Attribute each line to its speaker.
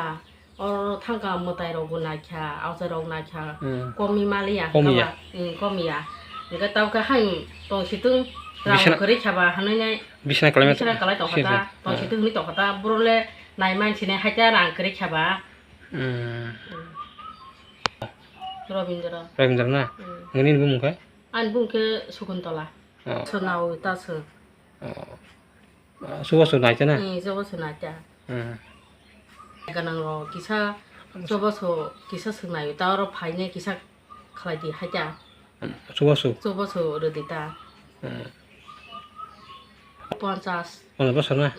Speaker 1: าเอาทั้งกับมอเตอร์รถบุญนาชาเอาจะรองนาชาก็มีมาเลยอ่ะก็มีอ่ะนี่ก็ต้องก็ให้ตรงชิตึงเราเคยได้ชาบะฮันนี่ไง
Speaker 2: บิชนาก็
Speaker 1: เลยต่อขาตอนชิตึงนี่ต่อขาบุรุษเลยนายมันชิเนี่ยให้เจ้าหลังเคยได้ชาบะรอบินจรา
Speaker 2: นะเงินนี่บุ้งมั้ย
Speaker 1: อันบุ้งคือสุขุนตลาสนาวตาเสือ
Speaker 2: สุวรรณสุนัยจ้ะนะ
Speaker 1: สุวรรณสุนัยจ้ะกันนังรอกิซ่าสุวรรณสุกิซ่าสุนัยตาเราภายในกิซ่าใครดีให้จ้ะ
Speaker 2: สุวรรณ
Speaker 1: สุเดือดตาปอนซัส
Speaker 2: ปอนซัสนะ